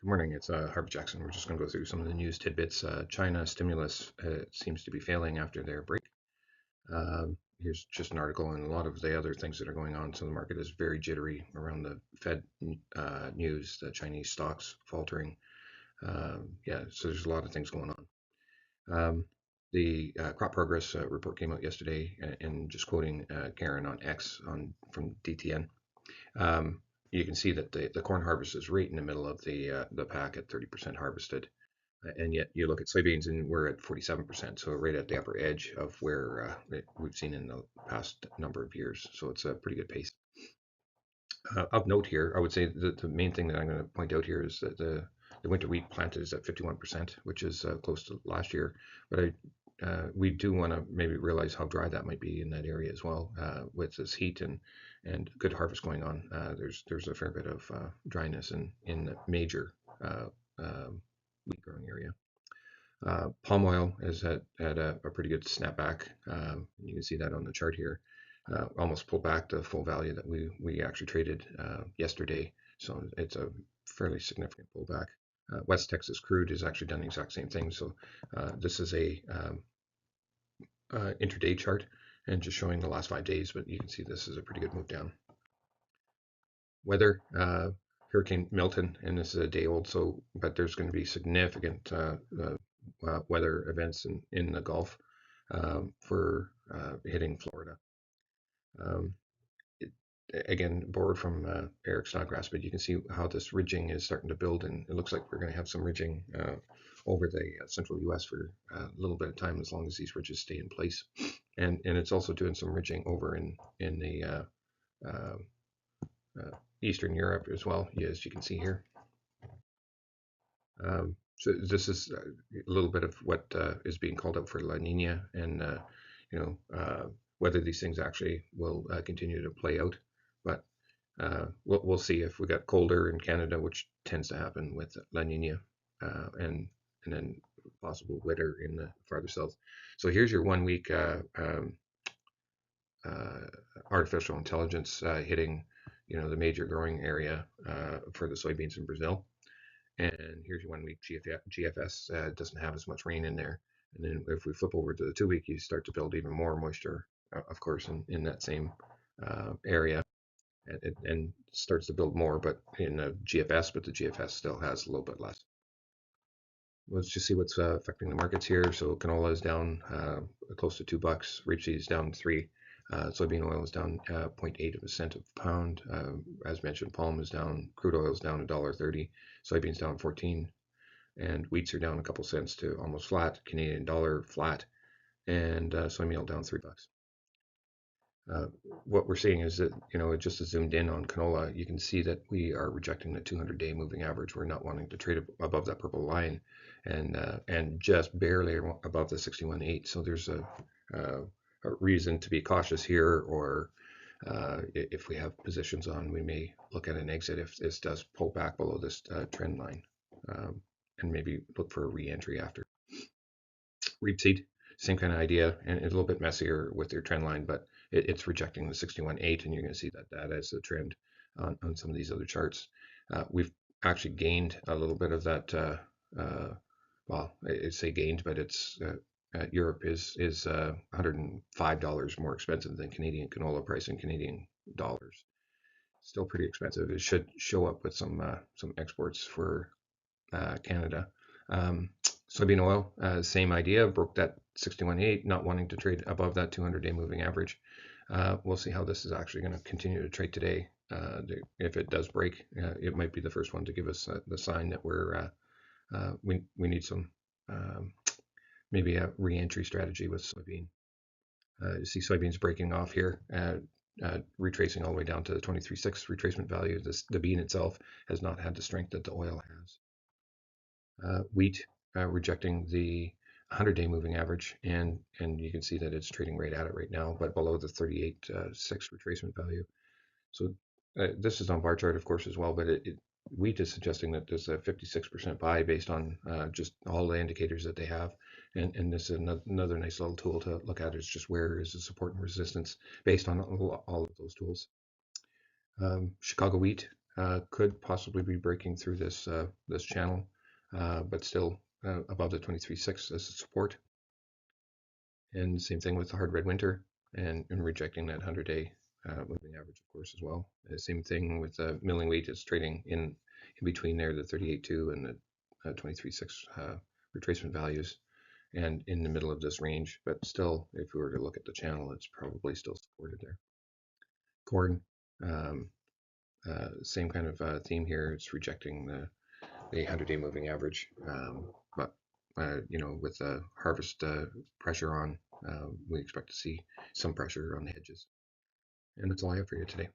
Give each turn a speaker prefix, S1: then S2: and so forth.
S1: Good morning. It's Harvey Jackson. We're just going to go through some of the news tidbits. China stimulus seems to be failing after their break. Here's just an article and a lot of the other things that are going on. So the market is very jittery around the Fed news, the Chinese stocks faltering. Yeah, so there's a lot of things going on. The crop progress report came out yesterday, and just quoting Karen on X from DTN. You can see that the corn harvest is right in the middle of the pack at 30% harvested, and yet you look at soybeans and we're at 47%, so right at the upper edge of where we've seen in the past number of years. So it's a pretty good pace. Of note here, I would say the main thing that I'm going to point out here is that the winter wheat planted is at 51%, which is close to last year. But we do want to maybe realize how dry that might be in that area as well, with this heat and good harvest going on. There's a fair bit of dryness in the major wheat growing area. Palm oil has had a pretty good snapback. You can see that on the chart here. Almost pulled back the full value that we actually traded yesterday. So it's a fairly significant pullback. West Texas crude has actually done the exact same thing. So this is a intraday chart and just showing the last 5 days, but you can see this is a pretty good move down. Weather, Hurricane Milton, and this is a day old, so but there's going to be significant weather events in the Gulf for hitting Florida. Um, it, again, borrowed from Eric Snodgrass, but you can see how this ridging is starting to build, and it looks like we're going to have some ridging over the central U.S. for a little bit of time, as long as these ridges stay in place. And it's also doing some ridging over in the Eastern Europe as well, as you can see here. So this is a little bit of what is being called out for La Nina, and you know whether these things actually will continue to play out. But we'll see if we got colder in Canada, which tends to happen with La Nina, and then possible wetter in the farther south. So here's your 1 week artificial intelligence hitting, the major growing area for the soybeans in Brazil. And here's your 1 week GFS. Doesn't have as much rain in there. And then if we flip over to the 2 week, you start to build even more moisture, of course, in that same area, and starts to build more, but in the GFS, but the GFS still has a little bit less. Let's just see what's affecting the markets here. So canola is down close to $2. Rapeseed is down 3. Soybean oil is down 0.8 of a cent a pound. As mentioned, palm is down. Crude oil is down $1.30. Soybeans down 14, and wheats are down a couple cents to almost flat. Canadian dollar flat, and soy meal down $3. What we're seeing is that, just zoomed in on canola, you can see that we are rejecting the 200-day moving average. We're not wanting to trade above that purple line, and just barely above the 61.8. So there's a reason to be cautious here, or if we have positions on, we may look at an exit if this does pull back below this trend line, and maybe look for a re-entry after. Rapeseed, same kind of idea, and it's a little bit messier with their trend line, but it's rejecting the 61.8, and you're going to see that as a trend on some of these other charts. We've actually gained a little bit of that. Well, I say gained, but it's Europe is $105 more expensive than Canadian canola price in Canadian dollars. Still pretty expensive. It should show up with some exports for Canada. Soybean oil, same idea, broke that 61.8, not wanting to trade above that 200-day moving average. We'll see how this is actually going to continue to trade today. If it does break, it might be the first one to give us the sign that we need some maybe a re-entry strategy with soybean. You see soybeans breaking off here, retracing all the way down to the 23.6 retracement value. The bean itself has not had the strength that the oil has. Wheat rejecting the 100-day moving average, and you can see that it's trading right at it right now, but below the 38.6 retracement value. So this is on bar chart, of course, as well, but wheat is suggesting that there's a 56% buy based on just all the indicators that they have, and this is another nice little tool to look at, is just where is the support and resistance based on all of those tools. Chicago wheat could possibly be breaking through this channel, but still above the 23.6 as a support. And same thing with the hard red winter and rejecting that 100-day moving average, of course, as well. Same thing with milling wheat. It's trading in between there, the 38.2 and the 23.6 retracement values, and in the middle of this range. But still, if we were to look at the channel, it's probably still supported there. Corn, um, same kind of theme here. It's rejecting the 100-day moving average, but with the harvest pressure on, we expect to see some pressure on the hedges. And that's all I have for you today.